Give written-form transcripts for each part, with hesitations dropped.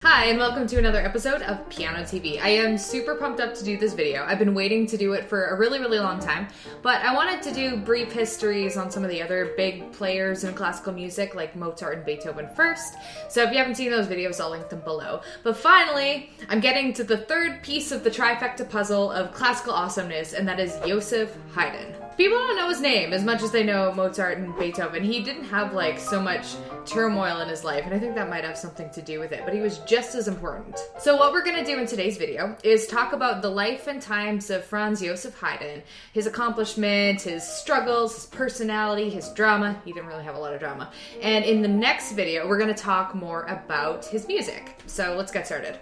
Hi, and welcome to another episode of Piano TV. I am super pumped up to do this video. I've been waiting to do it for a really long time, but I wanted to do brief histories on some of the other big players in classical music, like Mozart and Beethoven first. So if you haven't seen those videos, I'll link them below. But finally, I'm getting to the third piece of the trifecta puzzle of classical awesomeness, and that is Joseph Haydn. People don't know his name as much as they know Mozart and Beethoven. He didn't have so much turmoil in his life, and I think that might have something to do with it, but he was just as important. So what we're gonna do in today's video is talk about the life and times of Franz Joseph Haydn, his accomplishments, his struggles, his personality, his drama. He didn't really have a lot of drama. And in the next video, we're gonna talk more about his music. So let's get started.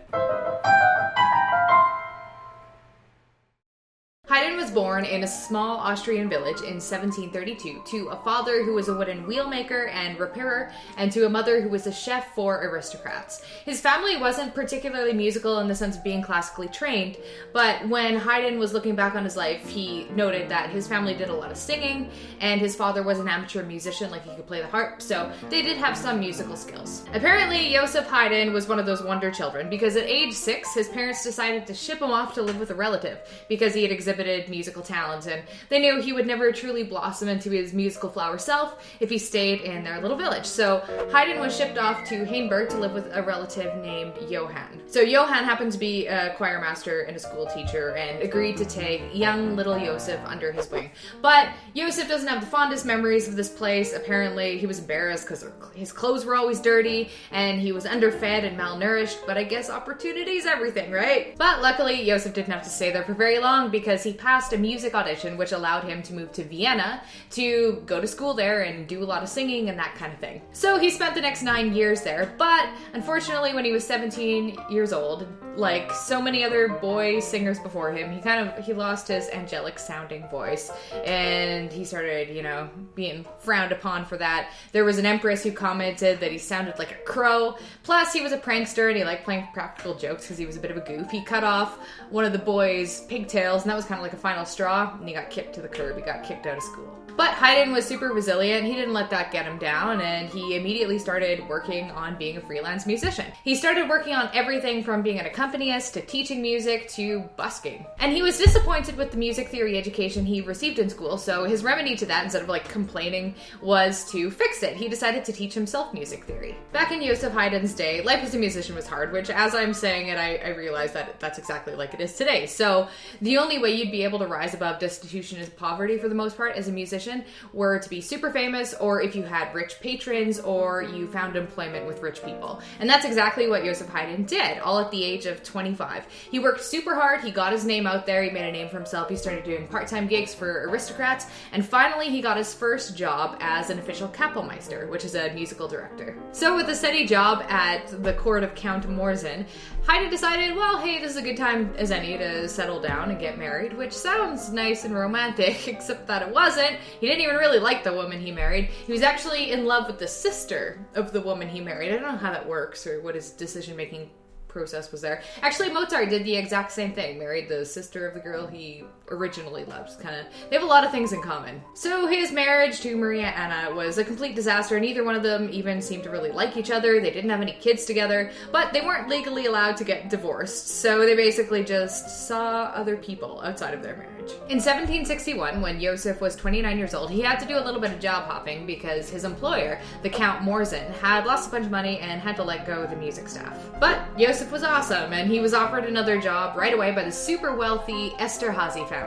Haydn was born in a small Austrian village in 1732 to a father who was a wooden wheelmaker and repairer, and to a mother who was a chef for aristocrats. His family wasn't particularly musical in the sense of being classically trained, but when Haydn was looking back on his life, he noted that his family did a lot of singing, and his father was an amateur musician, he could play the harp, so they did have some musical skills. Apparently, Joseph Haydn was one of those wonder children, because at age 6, his parents decided to ship him off to live with a relative, because he had exhibited musical talent, and they knew he would never truly blossom into his musical flower self if he stayed in their little village. So Haydn was shipped off to Hamburg to live with a relative named Johann. So Johann happened to be a choir master and a school teacher and agreed to take young little Joseph under his wing. But Joseph doesn't have the fondest memories of this place. Apparently he was embarrassed because his clothes were always dirty and he was underfed and malnourished, but I guess opportunity's everything, right? But luckily Joseph didn't have to stay there for very long because he passed a music audition which allowed him to move to Vienna to go to school there and do a lot of singing and that kind of thing. So he spent the next 9 years there, but unfortunately when he was 17 years old, like so many other boy singers before him, he lost his angelic sounding voice and he started, being frowned upon for that. There was an empress who commented that he sounded like a crow. Plus he was a prankster and he liked playing practical jokes because he was a bit of a goof. He cut off one of the boys' pigtails and that was kind of like a final straw, and he got kicked to the curb. He got kicked out of school. But Haydn was super resilient. He didn't let that get him down, and he immediately started working on being a freelance musician. He started working on everything from being an accompanist to teaching music to busking. And he was disappointed with the music theory education he received in school, so his remedy to that, instead of complaining, was to fix it. He decided to teach himself music theory. Back in Joseph Haydn's day, life as a musician was hard, which as I'm saying it, I realize that that's exactly like it is today. So the only way you'd be able to rise above destitution and poverty for the most part as a musician were to be super famous, or if you had rich patrons, or you found employment with rich people. And that's exactly what Joseph Haydn did, all at the age of 25. He worked super hard, he got his name out there, he made a name for himself, he started doing part-time gigs for aristocrats, and finally he got his first job as an official Kapellmeister, which is a musical director. So with a steady job at the court of Count Morzin, Haydn decided, well, hey, this is a good time as any to settle down and get married, which sounds nice and romantic, except that it wasn't. He didn't even really like the woman he married. He was actually in love with the sister of the woman he married. I don't know how that works or what his decision-making process was there. Actually, Mozart did the exact same thing, married the sister of the girl he originally loved. They have a lot of things in common. So his marriage to Maria Anna was a complete disaster. Neither one of them even seemed to really like each other. They didn't have any kids together, but they weren't legally allowed to get divorced, so they basically just saw other people outside of their marriage. In 1761, when Joseph was 29 years old, he had to do a little bit of job hopping because his employer, the Count Morzin, had lost a bunch of money and had to let go of the music staff. But Joseph was awesome, and he was offered another job right away by the super wealthy Esterhazy family.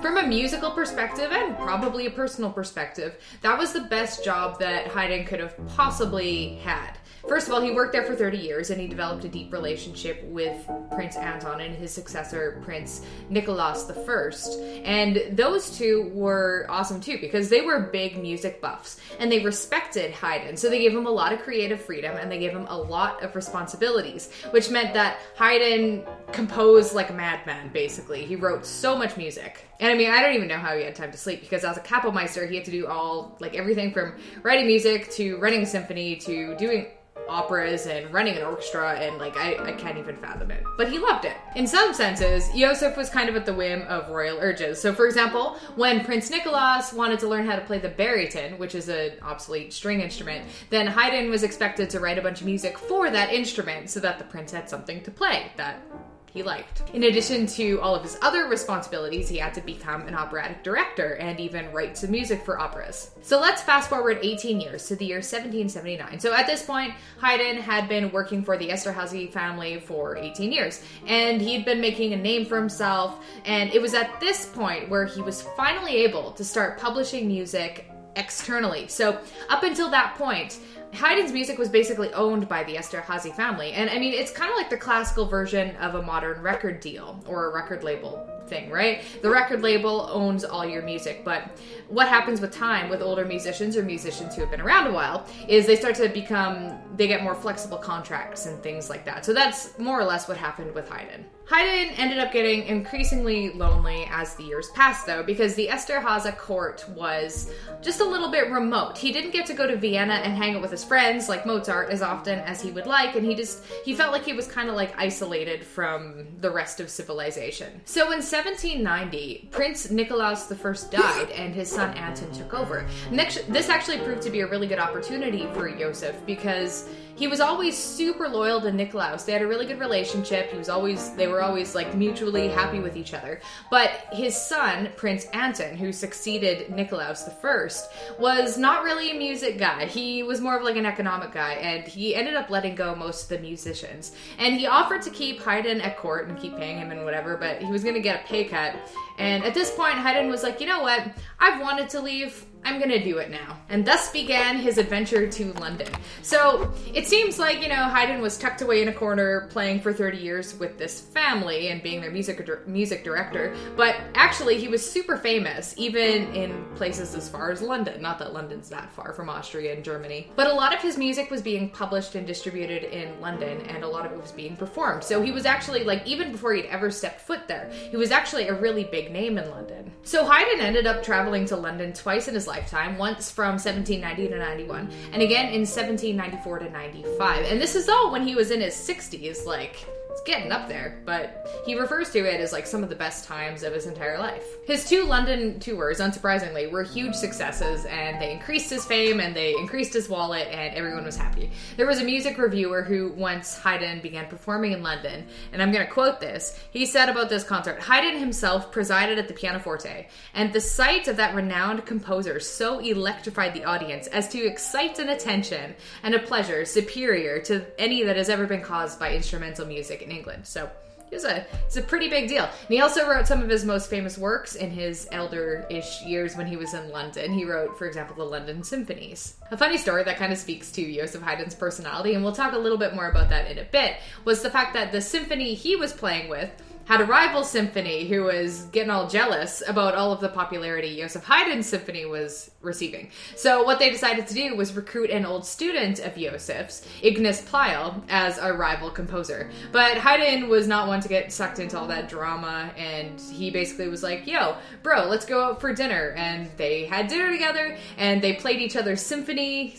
From a musical perspective, and probably a personal perspective, that was the best job that Haydn could have possibly had. First of all, he worked there for 30 years and he developed a deep relationship with Prince Anton and his successor, Prince Nicholas I. And those two were awesome too because they were big music buffs and they respected Haydn. So they gave him a lot of creative freedom and they gave him a lot of responsibilities, which meant that Haydn composed like a madman, basically. He wrote so much music. And I don't even know how he had time to sleep because as a Kapellmeister, he had to do everything from writing music to writing a symphony to doing operas and running an orchestra, and like I can't even fathom it. But he loved it. In some senses, Joseph was kind of at the whim of royal urges. So for example, when Prince Nicolaus wanted to learn how to play the baryton, which is an obsolete string instrument, then Haydn was expected to write a bunch of music for that instrument so that the prince had something to play that he liked. In addition to all of his other responsibilities, he had to become an operatic director and even write some music for operas. So let's fast forward 18 years to the year 1779. So at this point, Haydn had been working for the Esterhazy family for 18 years, and he'd been making a name for himself, and it was at this point where he was finally able to start publishing music externally. So up until that point, Haydn's music was basically owned by the Esterhazy family. And I mean, it's kind of like the classical version of a modern record deal or a record label thing, right? The record label owns all your music, but what happens with time with older musicians or musicians who have been around a while is they start to they get more flexible contracts and things like that. So that's more or less what happened with Haydn. Haydn ended up getting increasingly lonely as the years passed, though, because the Esterhazy court was just a little bit remote. He didn't get to go to Vienna and hang out with his friends like Mozart as often as he would like, and he felt like he was kind of like isolated from the rest of civilization. So in 1790, Prince Nicolaus I died and his son Anton took over. This actually proved to be a really good opportunity for Joseph because he was always super loyal to Nicolaus. They had a really good relationship. They were always like mutually happy with each other. But his son, Prince Anton, who succeeded Nicolaus I, was not really a music guy. He was more of like an economic guy, and he ended up letting go most of the musicians. And he offered to keep Haydn at court and keep paying him and whatever, but he was going to get a pay cut. And at this point, Haydn was like, you know what? I've wanted to leave. I'm gonna do it now. And thus began his adventure to London. So it seems like, Haydn was tucked away in a corner playing for 30 years with this family and being their music director, but actually he was super famous, even in places as far as London. Not that London's that far from Austria and Germany. But a lot of his music was being published and distributed in London, and a lot of it was being performed. So he was actually, even before he'd ever stepped foot there, he was actually a really big name in London. So Haydn ended up traveling to London twice in his lifetime, once from 1790 to 91, and again in 1794 to 95. And this is all when he was in his 60s, it's getting up there, but he refers to it as some of the best times of his entire life. His 2 London tours, unsurprisingly, were huge successes, and they increased his fame and they increased his wallet, and everyone was happy. There was a music reviewer who, once Haydn began performing in London, and I'm going to quote this, he said about this concert, Haydn himself presided at the pianoforte, and the sight of that renowned composer so electrified the audience as to excite an attention and a pleasure superior to any that has ever been caused by instrumental music in England. So it's a pretty big deal. And he also wrote some of his most famous works in his elder-ish years when he was in London. He wrote, for example, the London Symphonies. A funny story that kind of speaks to Joseph Haydn's personality, and we'll talk a little bit more about that in a bit, was the fact that the symphony he was playing with had a rival symphony who was getting all jealous about all of the popularity Joseph Haydn's symphony was receiving. So what they decided to do was recruit an old student of Joseph's, Ignace Pleyel, as a rival composer. But Haydn was not one to get sucked into all that drama, and he basically was like, yo, bro, let's go out for dinner. And they had dinner together, and they played each other's symphony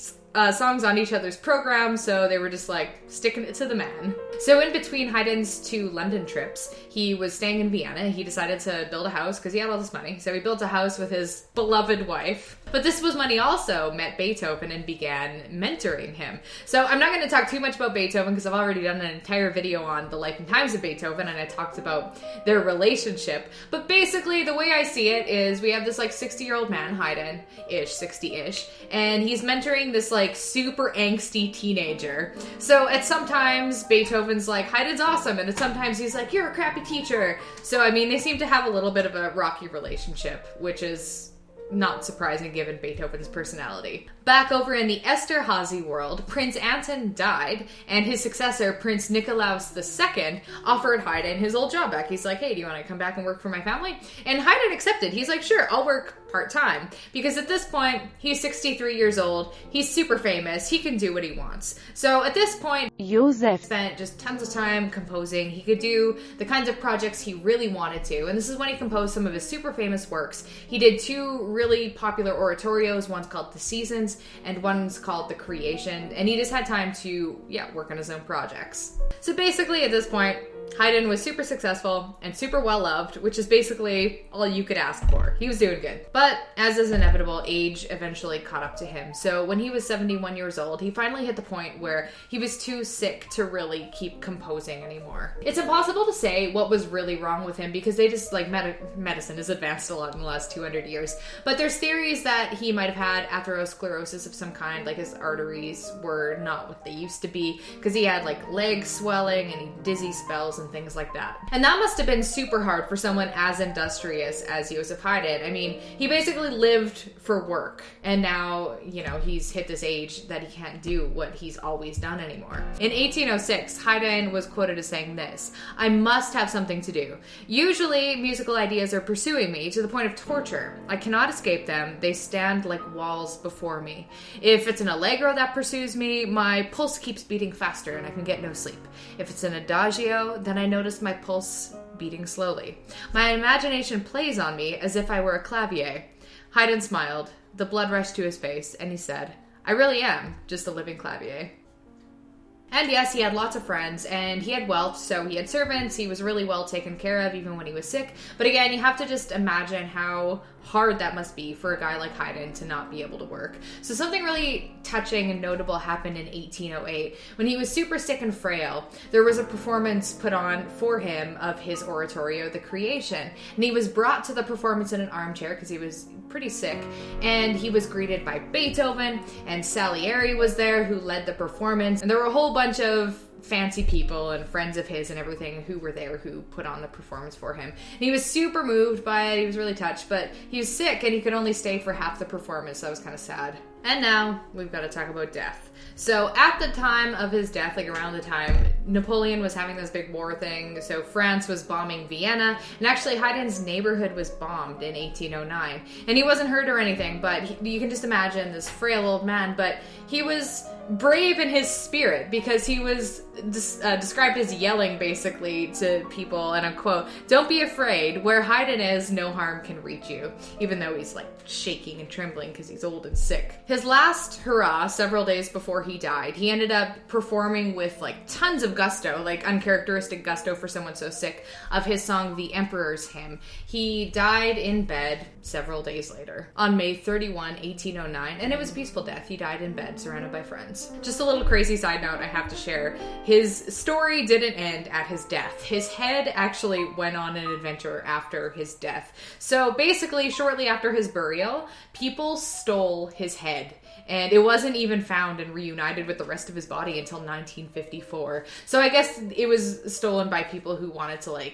songs on each other's programs, so they were just sticking it to the man. So in between Haydn's 2 London trips, he was staying in Vienna. He decided to build a house because he had all this money. So he built a house with his beloved wife. But this was when he also met Beethoven and began mentoring him. So I'm not going to talk too much about Beethoven because I've already done an entire video on the life and times of Beethoven, and I talked about their relationship. But basically, the way I see it is we have this 60-year-old man, Haydn-ish, 60-ish, and he's mentoring this super angsty teenager. So at sometimes Beethoven's Haydn's awesome, and at sometimes he's you're a crappy teacher. So I mean, they seem to have a little bit of a rocky relationship, which is not surprising given Beethoven's personality. Back over in the Esterhazy world, Prince Anton died, and his successor, Prince Nicolaus II, offered Haydn his old job back. He's like, hey, do you want to come back and work for my family? And Haydn accepted. He's like, sure, I'll work part-time, because at this point, he's 63 years old, he's super famous, he can do what he wants. So at this point, Joseph spent just tons of time composing. He could do the kinds of projects he really wanted to, and this is when he composed some of his super famous works. He did two really popular oratorios, one's called The Seasons, and one's called The Creation, and he just had time to, work on his own projects. So basically, at this point, Haydn was super successful and super well loved, which is basically all you could ask for. He was doing good. But as is inevitable, age eventually caught up to him. So when he was 71 years old, he finally hit the point where he was too sick to really keep composing anymore. It's impossible to say what was really wrong with him because they just, medicine has advanced a lot in the last 200 years. But there's theories that he might have had atherosclerosis of some kind, like his arteries were not what they used to be, because he had leg swelling and he dizzy spells and things like that. And that must have been super hard for someone as industrious as Joseph Haydn. I mean, he basically lived for work, and now, he's hit this age that he can't do what he's always done anymore. In 1806, Haydn was quoted as saying this: "I must have something to do. Usually, musical ideas are pursuing me to the point of torture. I cannot escape them. They stand like walls before me. If it's an allegro that pursues me, my pulse keeps beating faster and I can get no sleep. If it's an adagio, then I notice my pulse beating slowly. My imagination plays on me as if I were a clavier." Haydn smiled. The blood rushed to his face, and he said, "I really am just a living clavier." And yes, he had lots of friends, and he had wealth, so he had servants, he was really well taken care of even when he was sick. But again, you have to just imagine how hard that must be for a guy like Haydn to not be able to work. So something really touching and notable happened in 1808. When he was super sick and frail, there was a performance put on for him of his oratorio, The Creation. And he was brought to the performance in an armchair because he was pretty sick, and he was greeted by Beethoven, and Salieri was there who led the performance, and there were a whole bunch of fancy people and friends of his and everything who were there who put on the performance for him. And he was super moved by it, he was really touched, but he was sick and he could only stay for half the performance, so that was kind of sad. And now, we've got to talk about death. So at the time of his death, around the time, Napoleon was having this big war thing, so France was bombing Vienna, and actually Haydn's neighborhood was bombed in 1809. And he wasn't hurt or anything, but you can just imagine this frail old man, but he was brave in his spirit because he was described as yelling basically to people, and I quote, "Don't be afraid, where Haydn is, no harm can reach you," even though he's shaking and trembling because he's old and sick. His last hurrah, several days before he died, he ended up performing with tons of gusto, uncharacteristic gusto for someone so sick, of his song The Emperor's Hymn. He died in bed several days later on May 31, 1809, and it was a peaceful death. He died in bed surrounded by friends. Just a little crazy side note I have to share. His story didn't end at his death. His head actually went on an adventure after his death. So basically, shortly after his burial, people stole his head. And it wasn't even found and reunited with the rest of his body until 1954. So I guess it was stolen by people who wanted to,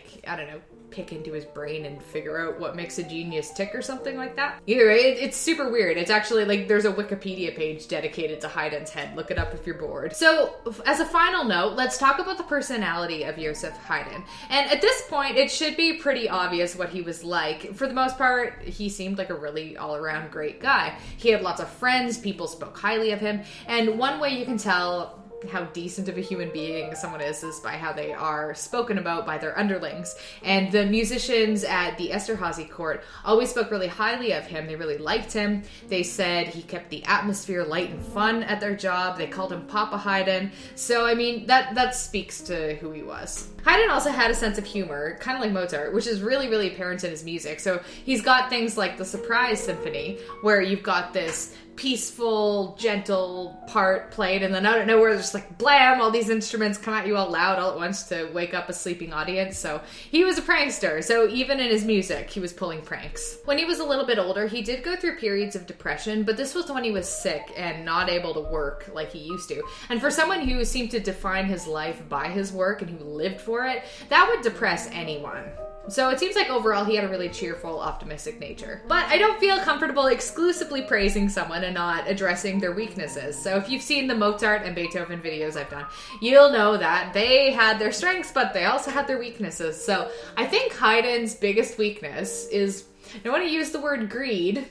pick into his brain and figure out what makes a genius tick or something like that. Either way, it's super weird. It's actually, there's a Wikipedia page dedicated to Haydn's head. Look it up if you're bored. So, as a final note, let's talk about the personality of Joseph Haydn. And at this point, it should be pretty obvious what he was like. For the most part, he seemed like a really all-around great guy. He had lots of friends, people spoke highly of him, and one way you can tell how decent of a human being someone is by how they are spoken about by their underlings. And the musicians at the Esterhazy court always spoke really highly of him. They really liked him. They said he kept the atmosphere light and fun at their job. They called him Papa Haydn. So, that speaks to who he was. Haydn also had a sense of humor, kind of like Mozart, which is really, really apparent in his music. So he's got things like the Surprise Symphony, where you've got this peaceful, gentle part played, and then out of nowhere there's blam, all these instruments come at you all loud all at once to wake up a sleeping audience. So he was a prankster, so even in his music he was pulling pranks. When he was a little bit older, he did go through periods of depression, but this was when he was sick and not able to work like he used to. And for someone who seemed to define his life by his work and who lived for it, that would depress anyone. So it seems like overall he had a really cheerful, optimistic nature. But I don't feel comfortable exclusively praising someone and not addressing their weaknesses. So if you've seen the Mozart and Beethoven videos I've done, you'll know that they had their strengths, but they also had their weaknesses. So I think Haydn's biggest weakness is I don't want to use the word greedy,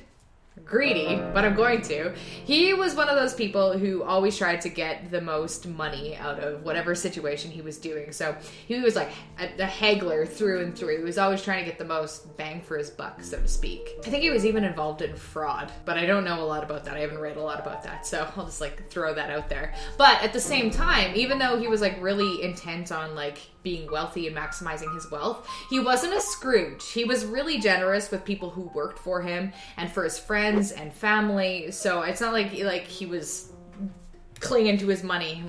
but I'm going to. He was one of those people who always tried to get the most money out of whatever situation he was doing. So he was like a haggler through and through. He was always trying to get the most bang for his buck, so to speak. I think he was even involved in fraud, but I don't know a lot about that. I haven't read a lot about that, so I'll just like throw that out there. But at the same time, even though he was like really intent on like being wealthy and maximizing his wealth, he wasn't a Scrooge. He was really generous with people who worked for him and for his friends and family. So it's not like he was clinging to his money,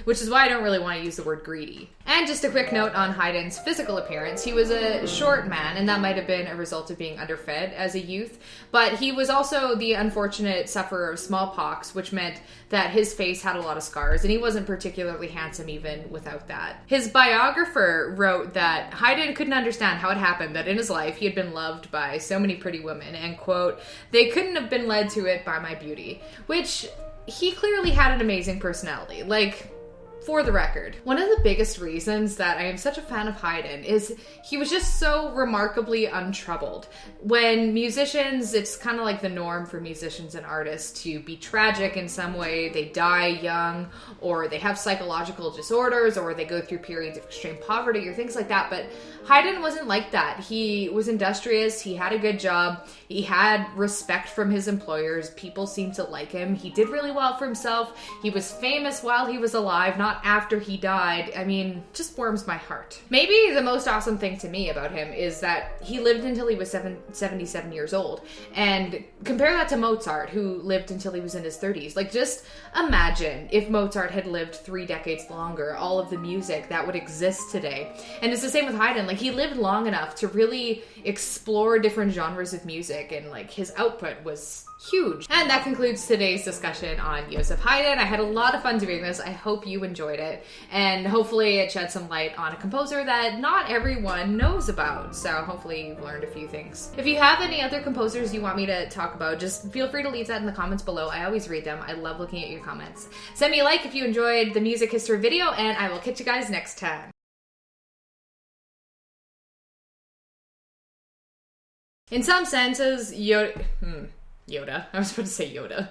which is why I don't really want to use the word greedy. And just a quick note on Haydn's physical appearance. He was a short man, and that might have been a result of being underfed as a youth. But he was also the unfortunate sufferer of smallpox, which meant that his face had a lot of scars, and he wasn't particularly handsome even without that. His biographer wrote that Haydn couldn't understand how it happened that in his life he had been loved by so many pretty women, and quote, "They couldn't have been led to it by my beauty," which he clearly had an amazing personality. Like, for the record, one of the biggest reasons that I am such a fan of Haydn is he was just so remarkably untroubled. When musicians, it's kind of like the norm for musicians and artists to be tragic in some way. They die young, or they have psychological disorders, or they go through periods of extreme poverty or things like that. But Haydn wasn't like that. He was industrious, he had a good job, he had respect from his employers, people seemed to like him, he did really well for himself, he was famous while he was alive, not after he died. I mean, just warms my heart. Maybe the most awesome thing to me about him is that he lived until he was 77 years old. And compare that to Mozart, who lived until he was in his 30s. Like, just imagine if Mozart had lived 3 decades longer, all of the music that would exist today. And it's the same with Haydn. Like, he lived long enough to really explore different genres of music, and like his output was huge. And that concludes today's discussion on Joseph Haydn. I had a lot of fun doing this. I hope you enjoyed it, and hopefully it shed some light on a composer that not everyone knows about. So hopefully you've learned a few things. If you have any other composers you want me to talk about, just feel free to leave that in the comments below. I always read them. I love looking at your comments. Send me a like if you enjoyed the music history video, and I will catch you guys next time. In some senses, Yoda. I was about to say Yoda.